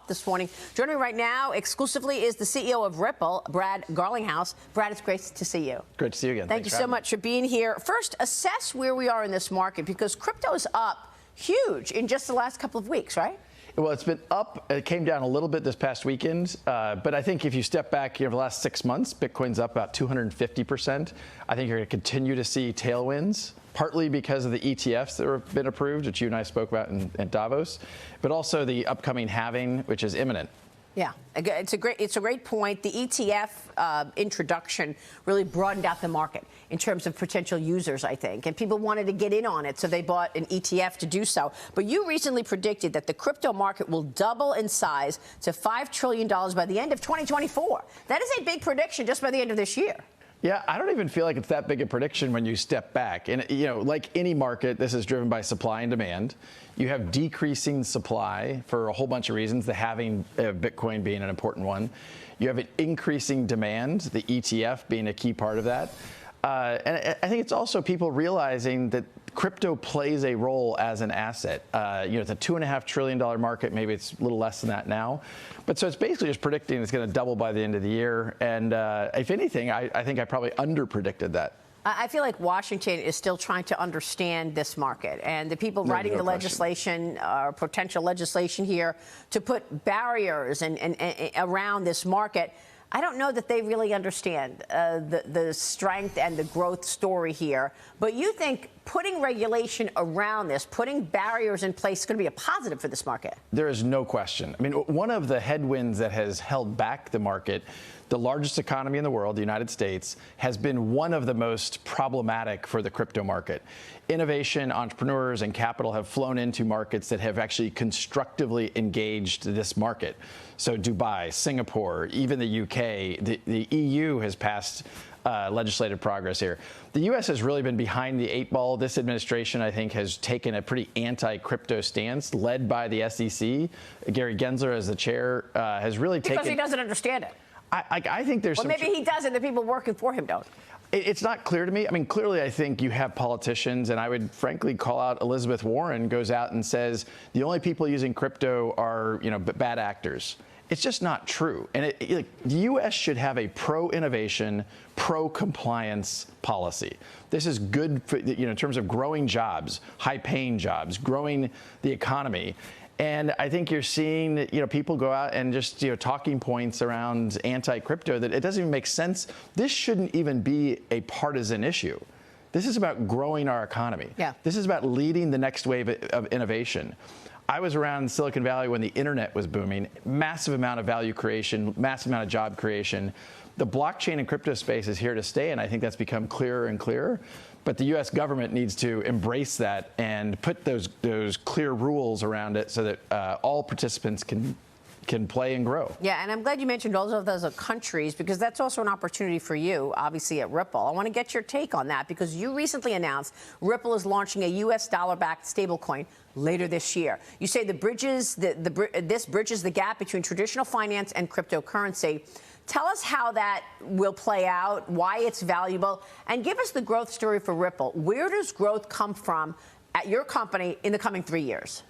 this morning. Joining me right now exclusively is the CEO of Ripple, Brad Garlinghouse. Brad, it's great to see you. Great to see you again. Thank you so much for being here. First, assess where we are in this market, because crypto is up huge in just the last couple of weeks, right? Well, it's been up. It came down a little bit this past weekend. But I think if you step back over the last 6 months, Bitcoin's up about 250%. I think you're going to continue to see tailwinds, partly because of the ETFs that have been approved, which you and I spoke about in Davos, but also the upcoming halving, which is imminent. Yeah, it's a great point. The ETF introduction really broadened out the market in terms of potential users, I think, and people wanted to get in on it, so they bought an ETF to do so. But you recently predicted that the crypto market will double in size to $5 trillion by the end of 2024. That is a big prediction just by the end of this year. Yeah, I don't even feel like it's that big a prediction when you step back. And, you know, like any market, this is driven by supply and demand. You have decreasing supply for a whole bunch of reasons, the halving of Bitcoin being an important one. You have an increasing demand, the ETF being a key part of that. And I think it's also people realizing that crypto plays a role as an asset. You know, it's a $2.5 trillion market. Maybe it's a little less than that now. But so it's basically just predicting it's going to double by the end of the year. And if anything, I think I probably underpredicted that. I feel like Washington is still trying to understand this market, and the people writing the legislation or potential legislation here to put barriers and around this market. I don't know that they really understand the strength and the growth story here. But you think putting regulation around this, putting barriers in place is going to be a positive for this market? There is no question. I mean, one of the headwinds that has held back the market, the largest economy in the world, the United States, has been one of the most problematic for the crypto market. Innovation, entrepreneurs, and capital have flown into markets that have actually constructively engaged this market. So Dubai, Singapore, even the UK, the EU has passed legislative progress here. The U.S. has really been behind the 8 ball. This administration, I think, has taken a pretty anti-crypto stance, led by the SEC. Gary Gensler, as the chair, has really taken... Because he doesn't understand it. I think there's some... Well, maybe he doesn't. The people working for him don't. It's not clear to me. I mean, clearly, I think you have politicians, and I would frankly call out Elizabeth Warren goes out and says the only people using crypto are, you know, bad actors. It's just not true. And the U.S. should have a pro-innovation, pro-compliance policy. This is good for, you know, in terms of growing jobs, high-paying jobs, growing the economy. And I think you're seeing, you know, people go out and just, you know, talking points around anti-crypto that it doesn't even make sense. This shouldn't even be a partisan issue. This is about growing our economy. Yeah. This is about leading the next wave of innovation. I was around Silicon Valley when the internet was booming, massive amount of value creation, massive amount of job creation. The blockchain and crypto space is here to stay, and I think that's become clearer and clearer. But the U.S. government needs to embrace that and put those clear rules around it so that all participants can play and grow. Yeah, and I'm glad you mentioned all of those countries, because that's also an opportunity for you, obviously, at Ripple. I want to get your take on that, because you recently announced Ripple is launching a U.S. dollar-backed stablecoin later this year. You say this bridges the gap between traditional finance and cryptocurrency. Tell us how that will play out, why it's valuable, and give us the growth story for Ripple. Where does growth come from at your company in the coming 3 years?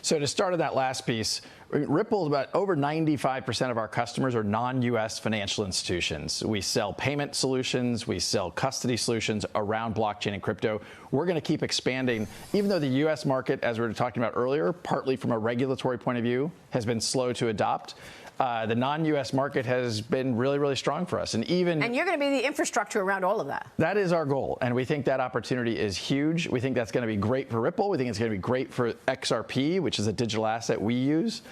So to start on that last piece, Ripple, about over 95% of our customers are non-U.S. financial institutions. We sell payment solutions, we sell custody solutions around blockchain and crypto. We're going to keep expanding, even though the U.S. market, as we were talking about earlier, partly from a regulatory point of view, has been slow to adopt. The non-U.S. market has been really, really strong for us. And you're going to be the infrastructure around all of that. That is our goal. And we think that opportunity is huge. We think that's going to be great for Ripple. We think it's going to be great for XRP, which is a digital asset we use.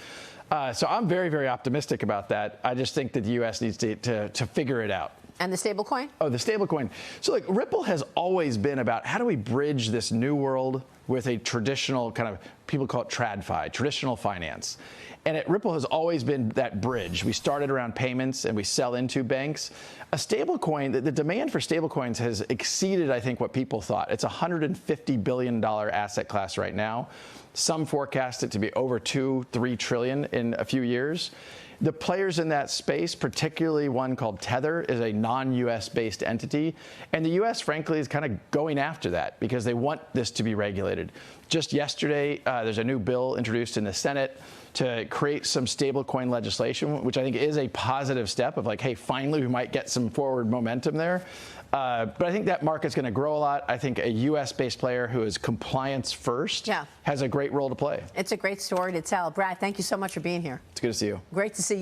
So I'm very, very optimistic about that. I just think that the U.S. needs to figure it out. And the stablecoin? Oh, the stablecoin. So, like, Ripple has always been about how do we bridge this new world with a traditional kind of, people call it TradFi, traditional finance. And Ripple has always been that bridge. We started around payments and we sell into banks. A stablecoin, the demand for stablecoins has exceeded, I think, what people thought. It's a $150 billion asset class right now. Some forecast it to be over $2-3 trillion in a few years. The players in that space, particularly one called Tether, is a non-U.S. based entity. And the U.S., frankly, is kind of going after that because they want this to be regulated. Just yesterday, there's a new bill introduced in the Senate to create some stablecoin legislation, which I think is a positive step of like, hey, finally we might get some forward momentum there. But I think that market's going to grow a lot. I think a U.S.-based player who is compliance first has a great role to play. It's a great story to tell. Brad, thank you so much for being here. It's good to see you. Great to see you.